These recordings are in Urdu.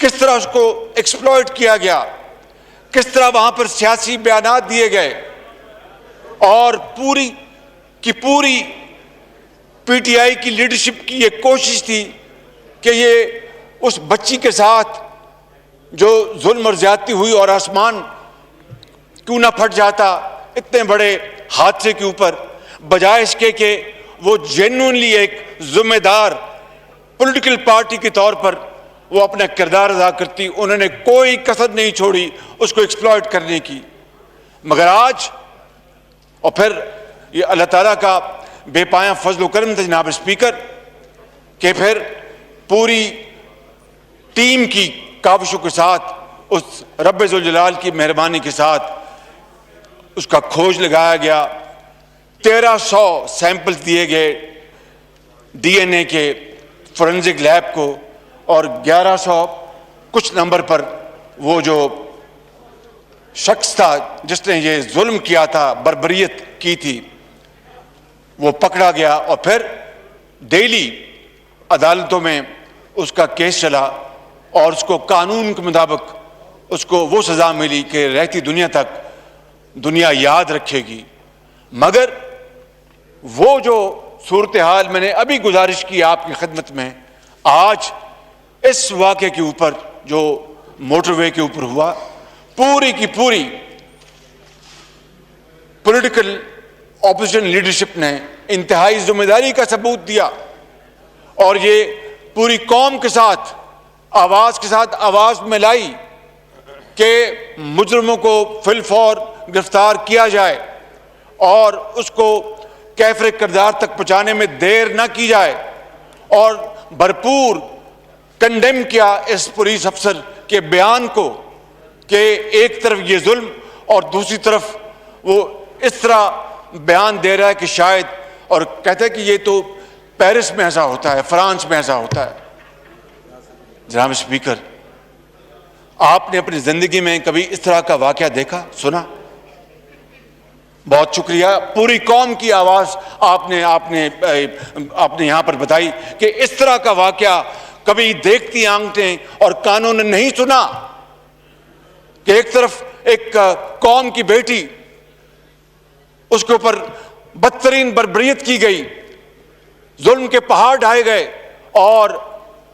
کس طرح اس کو ایکسپلوئٹ کیا گیا، کس طرح وہاں پر سیاسی بیانات دیے گئے، اور پوری کی پوری پی ٹی آئی کی لیڈرشپ کی یہ کوشش تھی کہ یہ اس بچی کے ساتھ جو ظلم اور زیادتی ہوئی، اور آسمان کیوں نہ پھٹ جاتا اتنے بڑے حادثے کے اوپر، بجائے اس کے کہ وہ جینوئنلی ایک ذمہ دار پولیٹیکل پارٹی کے طور پر وہ اپنا کردار ادا کرتی، انہوں نے کوئی کسر نہیں چھوڑی اس کو ایکسپلوئٹ کرنے کی۔ مگر آج، اور پھر یہ اللہ تعالیٰ کا بے پایاں فضل و کرم تھا جناب اسپیکر، کہ پھر پوری ٹیم کی کاوشوں کے ساتھ، اس رب ذوالجلال کی مہربانی کے ساتھ اس کا کھوج لگایا گیا، 1300 سیمپل دیے گئے ڈی این اے کے فورنزک لیب کو، اور 1100 کچھ نمبر پر وہ جو شخص تھا جس نے یہ ظلم کیا تھا، بربریت کی تھی، وہ پکڑا گیا، اور پھر ڈیلی عدالتوں میں اس کا کیس چلا، اور اس کو قانون کے مطابق اس کو وہ سزا ملی کہ رہتی دنیا تک دنیا یاد رکھے گی۔ مگر وہ جو صورتحال میں نے ابھی گزارش کی آپ کی خدمت میں، آج اس واقعے کے اوپر جو موٹر وے کے اوپر ہوا، پوری کی پوری پولیٹیکل اپوزیشن لیڈرشپ نے انتہائی ذمہ داری کا ثبوت دیا، اور یہ پوری قوم کے ساتھ آواز میں لائی کہ مجرموں کو فی الفور گرفتار کیا جائے، اور اس کو کیفر کردار تک پہنچانے میں دیر نہ کی جائے، اور بھرپور کنڈیم کیا اس پولیس افسر کے بیان کو کہ ایک طرف یہ ظلم اور دوسری طرف وہ اس طرح بیان دے رہا ہے کہ شاید، اور کہتا ہے کہ یہ تو پیرس میں ایسا ہوتا ہے، فرانس میں ایسا ہوتا ہے۔ جناب اسپیکر، آپ نے اپنی زندگی میں کبھی اس طرح کا واقعہ دیکھا، سنا؟ بہت شکریہ، پوری قوم کی آواز آپ نے یہاں پر بتائی کہ اس طرح کا واقعہ کبھی دیکھتی آنکھیں اور کانوں نے نہیں سنا، کہ ایک طرف ایک قوم کی بیٹی، اس کے اوپر بدترین بربریت کی گئی، ظلم کے پہاڑ ڈھائے گئے، اور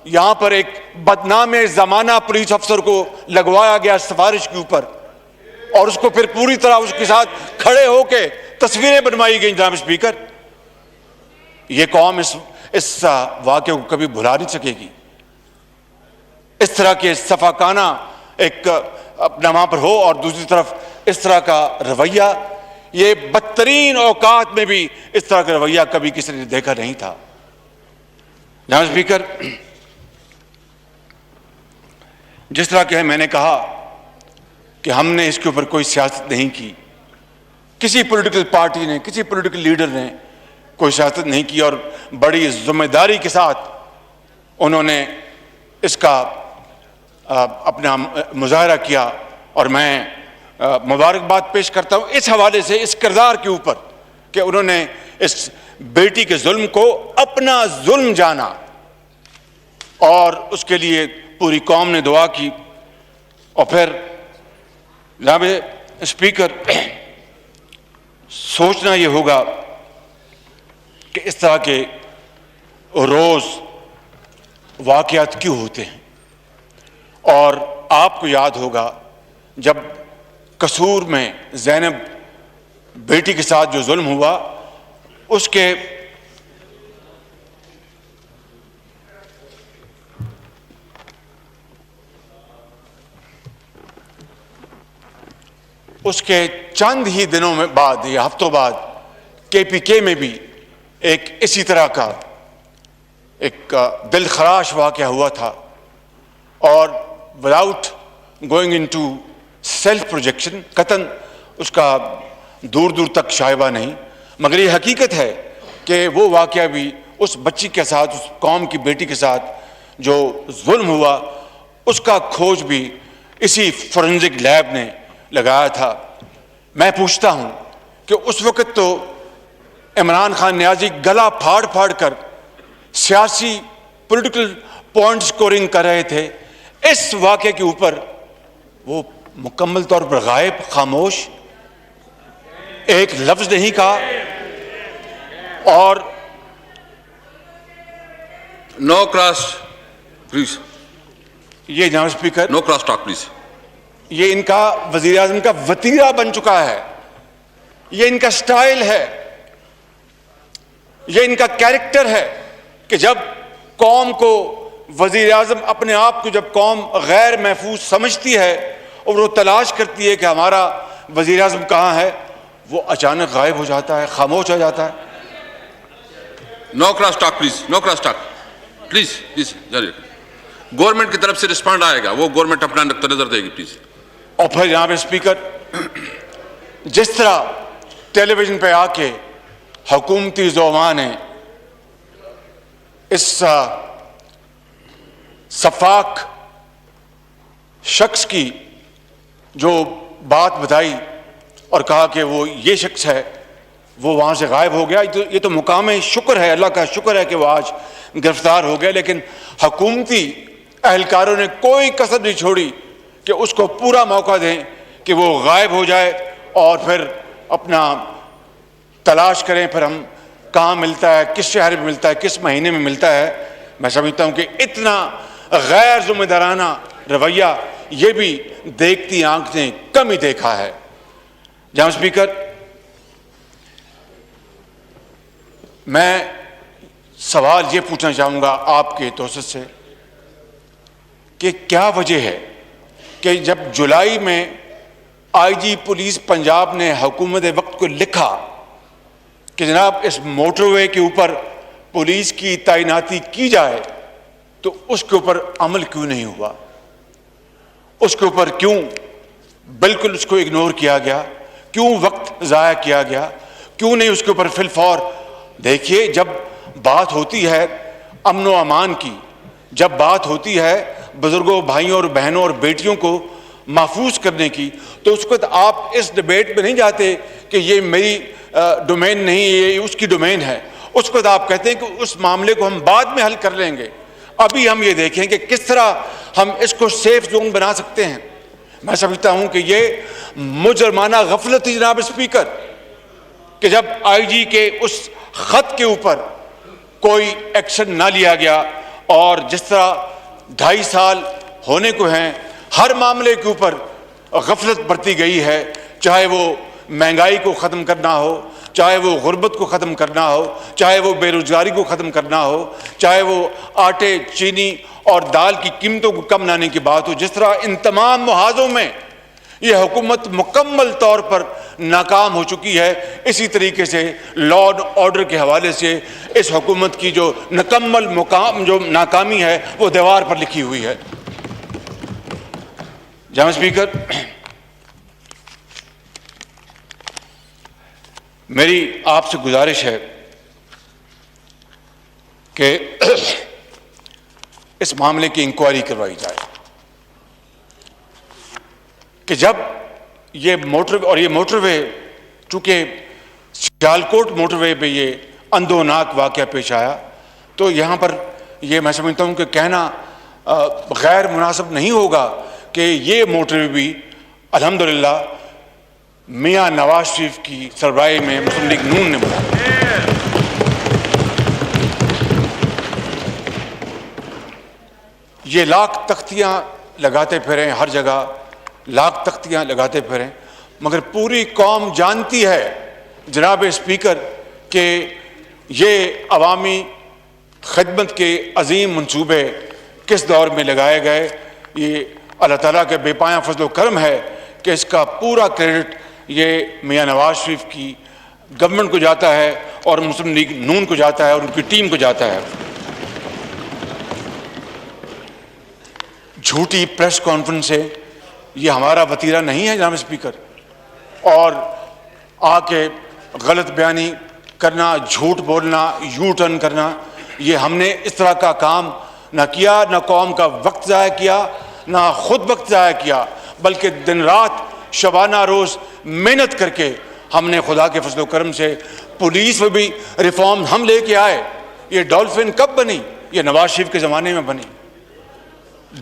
یہاں پر ایک بدنام زمانہ پولیس افسر کو لگوایا گیا سفارش کے اوپر، اور اس کو پھر پوری طرح اس کے ساتھ کھڑے ہو کے تصویریں بنوائی گئیں۔ جناب اسپیکر، یہ قوم اس واقعے کو کبھی بھلا نہیں سکے گی۔ اس طرح کے صفاقانہ ایک اپنا وہاں پر ہو، اور دوسری طرف اس طرح کا رویہ، یہ بدترین اوقات میں بھی اس طرح کا رویہ کبھی کسی نے دیکھا نہیں تھا۔ جناب اسپیکر، جس طرح کہ میں نے کہا کہ ہم نے اس کے اوپر کوئی سیاست نہیں کی، کسی پولیٹیکل پارٹی نے، کسی پولیٹیکل لیڈر نے کوئی سیاست نہیں کی، اور بڑی ذمہ داری کے ساتھ انہوں نے اس کا اپنا مظاہرہ کیا، اور میں مبارکباد پیش کرتا ہوں اس حوالے سے، اس کردار کے اوپر کہ انہوں نے اس بیٹی کے ظلم کو اپنا ظلم جانا، اور اس کے لیے پوری قوم نے دعا کی۔ اور پھر جناب اسپیکر، سوچنا یہ ہوگا کہ اس طرح کے روز واقعات کیوں ہوتے ہیں، اور آپ کو یاد ہوگا جب قصور میں زینب بیٹی کے ساتھ جو ظلم ہوا، اس کے چند ہی دنوں میں بعد یا ہفتوں بعد کے پی کے میں بھی ایک اسی طرح کا ایک دل خراش واقعہ ہوا تھا، اور without going into self projection, قطعاً اس کا دور دور تک شائبہ نہیں، مگر یہ حقیقت ہے کہ وہ واقعہ بھی اس بچی کے ساتھ، اس قوم کی بیٹی کے ساتھ جو ظلم ہوا، اس کا کھوج بھی اسی فورنزک لیب نے لگایا تھا۔ میں پوچھتا ہوں کہ اس وقت تو عمران خان نیازی گلا پھاڑ پھاڑ کر سیاسی پولیٹیکل پوائنٹ سکورنگ کر رہے تھے، اس واقعے کے اوپر وہ مکمل طور پر غائب، خاموش، ایک لفظ نہیں کہا. اور نو کراس پلیز، یہ جناب speaker, no cross talk please. یہ ان کا وزیر اعظم کا وتیرہ بن چکا ہے، یہ ان کا سٹائل ہے، یہ ان کا کیریکٹر ہے کہ جب قوم کو وزیر اعظم اپنے آپ کو، جب قوم غیر محفوظ سمجھتی ہے اور وہ تلاش کرتی ہے کہ ہمارا وزیر اعظم کہاں ہے، وہ اچانک غائب ہو جاتا ہے، خاموش ہو جاتا ہے. No cross talk please, no cross talk please please. جاری گورنمنٹ کی طرف سے رسپانڈ آئے گا، وہ گورنمنٹ اپنا نقطہ نظر دے گی پلیز. اور پھر جناب اسپیکر، جس طرح ٹیلی ویژن پہ آ کے حکومتی زعماء نے اس سفاک شخص کی جو بات بتائی اور کہا کہ وہ یہ شخص ہے، وہ وہاں سے غائب ہو گیا. یہ تو مقام شکر ہے، اللہ کا شکر ہے کہ وہ آج گرفتار ہو گیا. لیکن حکومتی اہلکاروں نے کوئی کسر نہیں چھوڑی کہ اس کو پورا موقع دیں کہ وہ غائب ہو جائے اور پھر اپنا تلاش کریں. پھر ہم کہاں ملتا ہے، کس شہر میں ملتا ہے، کس مہینے میں ملتا ہے. میں سمجھتا ہوں کہ اتنا غیر ذمہ دارانہ رویہ یہ بھی دیکھتی آنکھ نے کم ہی دیکھا ہے. جناب اسپیکر، میں سوال یہ پوچھنا چاہوں گا آپ کے توسط سے کہ کیا وجہ ہے کہ جب جولائی میں آئی جی پولیس پنجاب نے حکومت وقت کو لکھا کہ جناب اس موٹر وے کے اوپر پولیس کی تعیناتی کی جائے، تو اس کے اوپر عمل کیوں نہیں ہوا؟ اس کے اوپر کیوں بالکل اس کو اگنور کیا گیا؟ کیوں وقت ضائع کیا گیا؟ کیوں نہیں اس کے اوپر فی الفور؟ دیکھیے، جب بات ہوتی ہے امن و امان کی، جب بات ہوتی ہے بزرگوں، بھائیوں اور بہنوں اور بیٹیوں کو محفوظ کرنے کی، تو اس وقت آپ اس ڈیبیٹ میں نہیں جاتے کہ یہ میری ڈومین نہیں، یہ اس کی ڈومین ہے. اس وقت آپ کہتے ہیں کہ اس معاملے کو ہم بعد میں حل کر لیں گے، ابھی ہم یہ دیکھیں کہ کس طرح ہم اس کو سیف زون بنا سکتے ہیں. میں سمجھتا ہوں کہ یہ مجرمانہ غفلت تھی جناب اسپیکر کہ جب آئی جی کے اس خط کے اوپر کوئی ایکشن نہ لیا گیا، اور جس طرح 2.5 سال ہونے کو ہیں، ہر معاملے کے اوپر غفلت برتی گئی ہے، چاہے وہ مہنگائی کو ختم کرنا ہو، چاہے وہ غربت کو ختم کرنا ہو، چاہے وہ بے روزگاری کو ختم کرنا ہو، چاہے وہ آٹے، چینی اور دال کی قیمتوں کو کم لانے کی بات ہو. جس طرح ان تمام محاذوں میں یہ حکومت مکمل طور پر ناکام ہو چکی ہے، اسی طریقے سے لا اینڈ آرڈر کے حوالے سے اس حکومت کی جو جو ناکامی ہے وہ دیوار پر لکھی ہوئی ہے. جناب اسپیکر، میری آپ سے گزارش ہے کہ اس معاملے کی انکوائری کروائی جائے کہ جب یہ موٹر وے چونکہ سیالکوٹ موٹر وے پہ یہ اندھوناک واقعہ پیش آیا، تو یہاں پر یہ میں سمجھتا ہوں کہ کہنا غیر مناسب نہیں ہوگا کہ یہ موٹر وے بھی الحمدللہ میاں نواز شریف کی سربراہی میں مسلم لیگ نون نے بنایا. یہ لاکھ تختیاں لگاتے پھریں، ہر جگہ لاکھ تختیاں لگاتے پھریں، مگر پوری قوم جانتی ہے جناب اسپیکر کہ یہ عوامی خدمت کے عظیم منصوبے کس دور میں لگائے گئے. یہ اللہ تعالیٰ کے بے پایاں فضل و کرم ہے کہ اس کا پورا کریڈٹ یہ میاں نواز شریف کی گورنمنٹ کو جاتا ہے اور مسلم لیگ نون کو جاتا ہے اور ان کی ٹیم کو جاتا ہے. جھوٹی پریس کانفرنس سے یہ ہمارا وتیرہ نہیں ہے جناب اسپیکر، اور آ کے غلط بیانی کرنا، جھوٹ بولنا، یو ٹرن کرنا، یہ ہم نے اس طرح کا کام نہ کیا، نہ قوم کا وقت ضائع کیا، نہ خود وقت ضائع کیا، بلکہ دن رات شبانہ روز محنت کر کے ہم نے خدا کے فضل و کرم سے پولیس میں بھی ریفارم ہم لے کے آئے. یہ ڈولفن کب بنی؟ یہ نواز شریف کے زمانے میں بنی.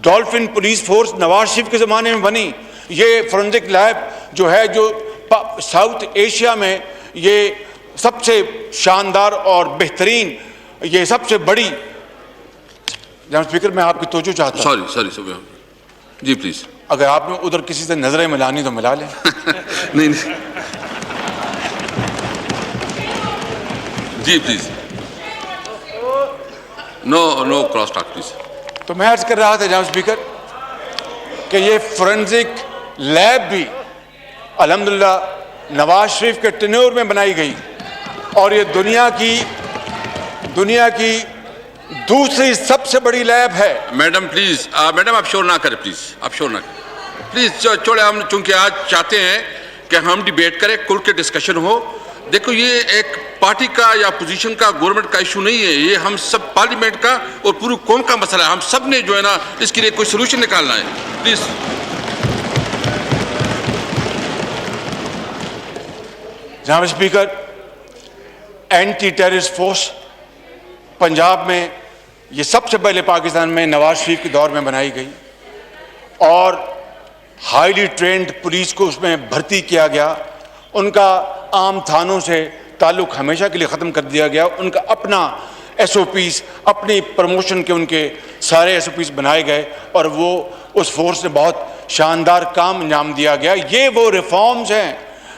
Dolphin police force Nawaz Sharif کے زمانے میں بنی. یہ فورنزک لیب جو ہے جو ساؤتھ ایشیا میں یہ سب سے شاندار اور بہترین، یہ سب سے بڑی. جناب اسپیکر میں آپ کی توجہ چاہتا ہوں. سوری جی پلیز. اگر آپ نے ادھر کسی سے نظریں ملانی تو ملا لیں. نہیں جی please. No cross talk please. تو میں عرض کر رہا تھا جناب اسپیکر کہ یہ فورنزک لیب بھی الحمدللہ نواز شریف کے ٹینیور میں بنائی گئی، اور یہ دنیا کی دوسری سب سے بڑی لیب ہے. میڈم پلیز، میڈم آپ شور نہ کریں پلیز، آپ شور نہ کریں پلیز. چھوڑے، ہم چونکہ آج چاہتے ہیں کہ ہم ڈیبیٹ کریں، کھل کے ڈسکشن ہو. دیکھو یہ ایک پارٹی کا یا پوزیشن کا، گورنمنٹ کا ایشو نہیں ہے، یہ ہم سب پارلیمنٹ کا اور پوری قوم کا مسئلہ ہے. ہم سب نے جو ہے نا اس کے لیے کوئی سولوشن نکالنا ہے. پلیز. جناب speaker, anti terrorist force Punjab میں یہ سب سے پہلے پاکستان میں نواز شریف کے دور میں بنائی گئی، اور ہائیلی ٹرینڈ پولیس کو اس میں بھرتی کیا گیا. ان کا عام تھانوں سے تعلق ہمیشہ کے لیے ختم کر دیا گیا. ان کا اپنا ایس او پیز، اپنی پروموشن کے ان کے سارے ایس او پیز بنائے گئے، اور وہ اس فورس نے بہت شاندار کام انجام دیا گیا. یہ وہ ریفارمز ہیں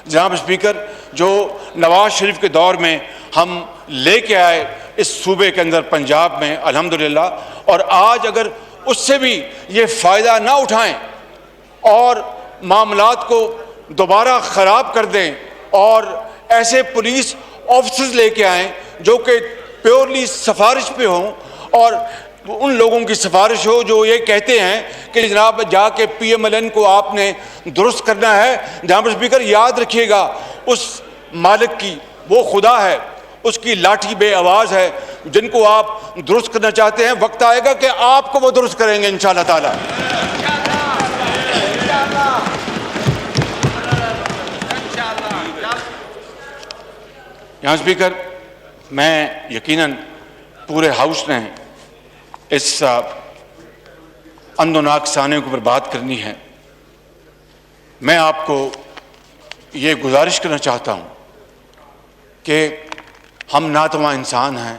جناب اسپیکر جو نواز شریف کے دور میں ہم لے کے آئے اس صوبے کے اندر پنجاب میں الحمدللہ. اور آج اگر اس سے بھی یہ فائدہ نہ اٹھائیں اور معاملات کو دوبارہ خراب کر دیں اور ایسے پولیس آفیسرز لے کے آئیں جو کہ پیورلی سفارش پہ ہوں، اور ان لوگوں کی سفارش ہو جو یہ کہتے ہیں کہ جناب جا کے پی ایم ایل این کو آپ نے درست کرنا ہے. جناب اسپیکر یاد رکھیے گا، اس مالک کی وہ خدا ہے، اس کی لاٹھی بے آواز ہے. جن کو آپ درست کرنا چاہتے ہیں وقت آئے گا کہ آپ کو وہ درست کریں گے انشاءاللہ تعالی. یہاں اسپیکر میں یقیناً پورے ہاؤس نے اس اندوناک سانے کے اوپر بات کرنی ہے. میں آپ کو یہ گزارش کرنا چاہتا ہوں کہ ہم ناتواں انسان ہیں،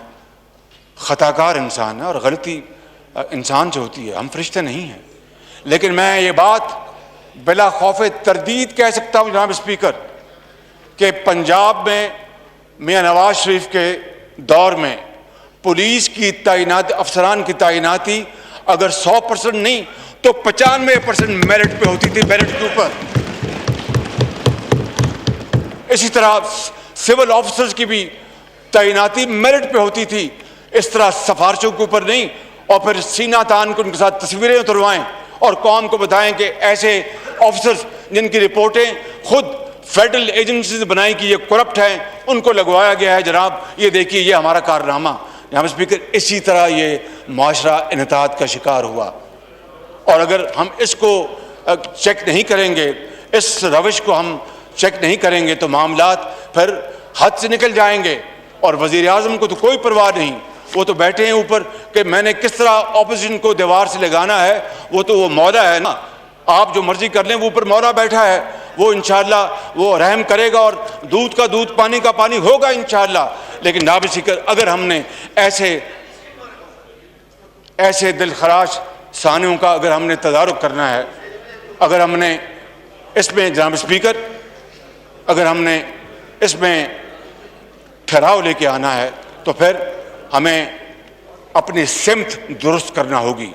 خطا کار انسان ہیں، اور غلطی انسان سے ہوتی ہے، ہم فرشتے نہیں ہیں. لیکن میں یہ بات بلا خوف تردید کہہ سکتا ہوں جناب اسپیکر کہ پنجاب میں میاں نواز شریف کے دور میں پولیس کی تعینات، افسران کی تعیناتی اگر 100% نہیں تو 95% میرٹ پہ ہوتی تھی، میرٹ کے اوپر. اسی طرح سول آفیسرز کی بھی تعیناتی میرٹ پہ ہوتی تھی، اس طرح سفارشوں کے اوپر نہیں. اور پھر سینہ تان کو ان کے ساتھ تصویریں اتروائیں اور قوم کو بتائیں کہ ایسے آفیسرز جن کی رپورٹیں خود فیڈرل ایجنسیز بنائی کہ یہ کرپٹ ہیں، ان کو لگوایا گیا ہے. جناب یہ دیکھیے یہ ہمارا کارنامہ. جناب اسپیکر اسی طرح یہ معاشرہ انحطاط کا شکار ہوا، اور اگر ہم اس کو چیک نہیں کریں گے، اس روش کو ہم چیک نہیں کریں گے تو معاملات پھر حد سے نکل جائیں گے. اور وزیر اعظم کو تو کوئی پرواہ نہیں، وہ تو بیٹھے ہیں اوپر کہ میں نے کس طرح اپوزیشن کو دیوار سے لگانا ہے. وہ تو وہ مولا ہے نا، آپ جو مرضی کر لیں، وہ اوپر مولا بیٹھا ہے، وہ انشاءاللہ وہ رحم کرے گا اور دودھ کا دودھ پانی کا پانی ہوگا انشاءاللہ. لیکن جناب اسپیکر اگر ہم نے ایسے دلخراش سانیوں کا اگر ہم نے تدارک کرنا ہے، اگر ہم نے اس میں جناب اسپیکر اگر ہم نے اس میں ٹھہراؤ لے کے آنا ہے تو پھر ہمیں اپنی سمت درست کرنا ہوگی.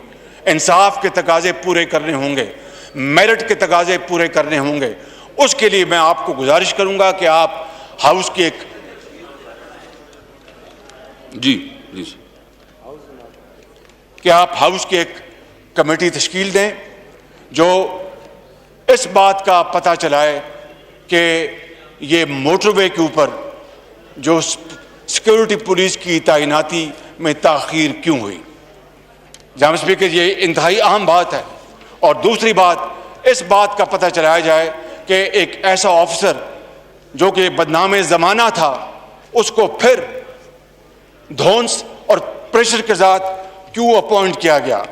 انصاف کے تقاضے پورے کرنے ہوں گے، میرٹ کے تقاضے پورے کرنے ہوں گے. اس کے لیے میں آپ کو گزارش کروں گا کہ آپ ہاؤس کی ایک ہاؤس کی ایک کمیٹی تشکیل دیں جو اس بات کا پتہ چلائے کہ یہ موٹر وے کے اوپر جو سیکورٹی پولیس کی تعیناتی میں تاخیر کیوں ہوئی. جناب اسپیکر یہ انتہائی اہم بات ہے. اور دوسری بات، اس بات کا پتہ چلایا جائے کہ ایک ایسا آفیسر جو کہ بدنام زمانہ تھا، اس کو پھر دھونس اور پریشر کے ساتھ کیوں اپوائنٹ کیا گیا.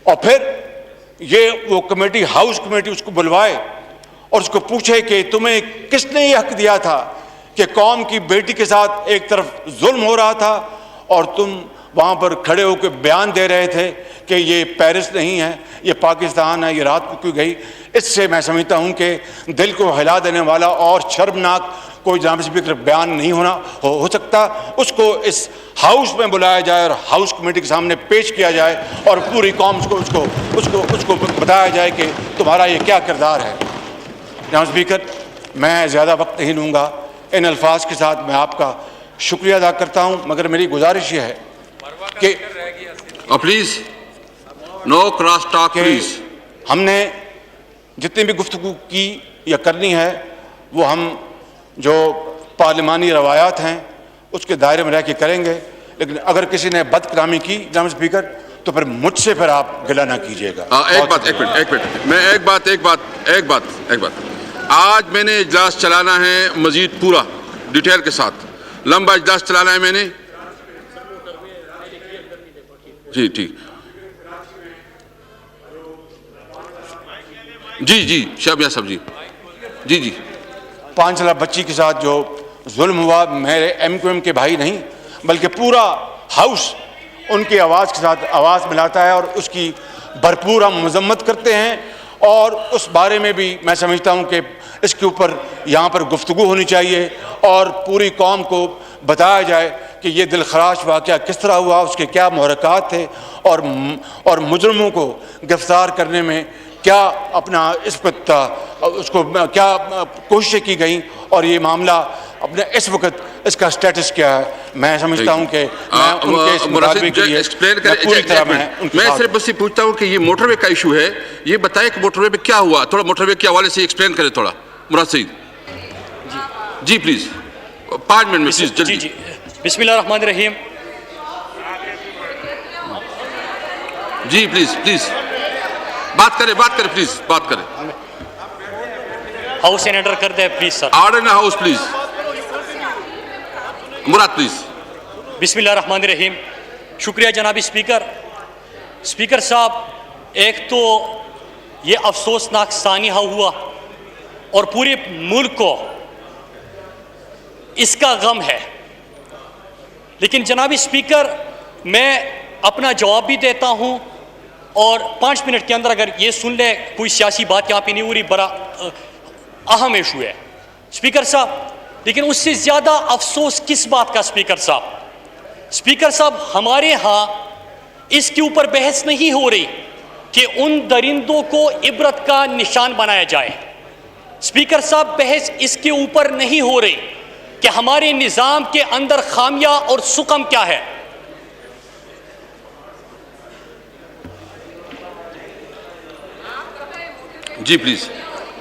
اور پھر یہ وہ کمیٹی ہاؤس کمیٹی اس کو بلوائے اور اس کو پوچھے کہ تمہیں کس نے یہ حق دیا تھا کہ قوم کی بیٹی کے ساتھ ایک طرف ظلم ہو رہا تھا اور تم وہاں پر کھڑے ہو کے بیان دے رہے تھے کہ یہ پیرس نہیں ہے، یہ پاکستان ہے، یہ رات کو کیوں گئی؟ اس سے میں سمجھتا ہوں کہ دل کو ہلا دینے والا اور شرمناک کوئی جناب اسپیکر بیان نہیں ہو سکتا. اس کو اس ہاؤس میں بلایا جائے اور ہاؤس کمیٹی کے سامنے پیش کیا جائے اور پوری قوم اس کو بتایا جائے کہ تمہارا یہ کیا کردار ہے. جناب اسپیکر، میں زیادہ وقت نہیں لوں گا. ان الفاظ کے ساتھ میں آپ کا شکریہ ادا کرتا ہوں، مگر میری گزارش یہ ہے کہ please no cross talk please. ہم نے جتنی بھی گفتگو کی یا کرنی ہے وہ ہم جو پارلیمانی روایات ہیں اس کے دائرے میں رہ کے کریں گے، لیکن اگر کسی نے بد کلامی کی جناب اسپیکر تو پھر مجھ سے پھر آپ گلہ نہ کیجیے گا. ایک منٹ میں ایک بات آج میں نے اجلاس چلانا ہے مزید پورا ڈیٹیل کے ساتھ، لمبا اجلاس چلانا ہے میں نے. جی ٹھیک، جی شابیہ صاحب جی 5 سالہ بچی کے ساتھ جو ظلم ہوا، میرے ایم کیو ایم کے بھائی نہیں بلکہ پورا ہاؤس ان کی آواز کے ساتھ آواز ملاتا ہے اور اس کی بھرپور ہم مذمت کرتے ہیں. اور اس بارے میں بھی میں سمجھتا ہوں کہ اس کے اوپر یہاں پر گفتگو ہونی چاہیے اور پوری قوم کو بتایا جائے کہ یہ دلخراش واقعہ کس طرح ہوا، اس کے کیا محرکات تھے اور مجرموں کو گرفتار کرنے میں کیا اپنا اس کو کیا کوششیں کی گئیں اور یہ معاملہ اپنے اس وقت اس کا سٹیٹس کیا ہے. میں سمجھتا ہوں کہ میں ان کے اس مطالبے کے لیے پوری طرح میں صرف بس یہ پوچھتا ہوں کہ یہ موٹر وے کا ایشو ہے، یہ بتائیں کہ موٹر وے پہ کیا ہوا، تھوڑا موٹر وے کے حوالے سے ایکسپلین کریں تھوڑا. مراد سعید جی پلیز 5 منٹ میں پلیز جلدی. جی بسم اللہ الرحمن الرحیم. جی پلیز بات کریں پلیز بات کریں. ہاؤس سینیٹر کر دے please sir. Order in house please. Murad please. بسم اللہ الرحمن الرحیم. شکریہ جناب اسپیکر. اسپیکر صاحب، ایک تو یہ افسوسناک سانحہ ہوا اور پورے ملک کو اس کا غم ہے، لیکن جناب اسپیکر میں اپنا جواب بھی دیتا ہوں اور 5 منٹ کے اندر اگر یہ سن لے، کوئی سیاسی بات یہاں پہ نہیں ہو رہی، بڑا اہم ایشو ہے اسپیکر صاحب. لیکن اس سے زیادہ افسوس کس بات کا اسپیکر صاحب ہمارے ہاں اس کے اوپر بحث نہیں ہو رہی کہ ان درندوں کو عبرت کا نشان بنایا جائے. اسپیکر صاحب بحث اس کے اوپر نہیں ہو رہی کہ ہمارے نظام کے اندر خامیاں اور سقم کیا ہے. جی پلیز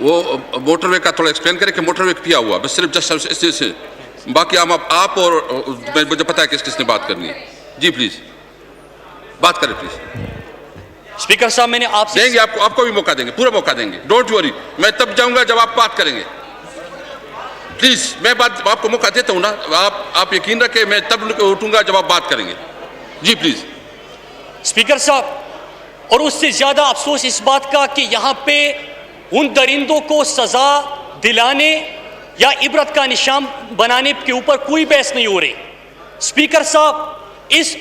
وہ موٹر وے کا تھوڑا ایکسپلین کریں کہ موٹر وے کیا ہوا، بس صرف جسٹ اس سے باقی آپ اور مجھے پتا ہے کس نے بات کرنی ہے. جی پلیز بات کریں پلیز. اسپیکر صاحب میں نے آپ سے دیں گے، آپ کو بھی موقع دیں گے، پورا موقع دیں گے، ڈونٹ وری. میں تب جاؤں گا جب آپ بات کریں گے. پلیز میں بات آپ کو موقع دیتا ہوں نا، آپ یقین رکھیں میں تب اٹھوں گا جب آپ بات کریں گے. جی پلیز. اسپیکر صاحب، اور اس سے زیادہ افسوس اس بات کا کہ یہاں پہ ان درندوں کو سزا دلانے یا عبرت کا نشان بنانے کے اوپر کوئی بحث نہیں ہو رہی. اسپیکر صاحب، اس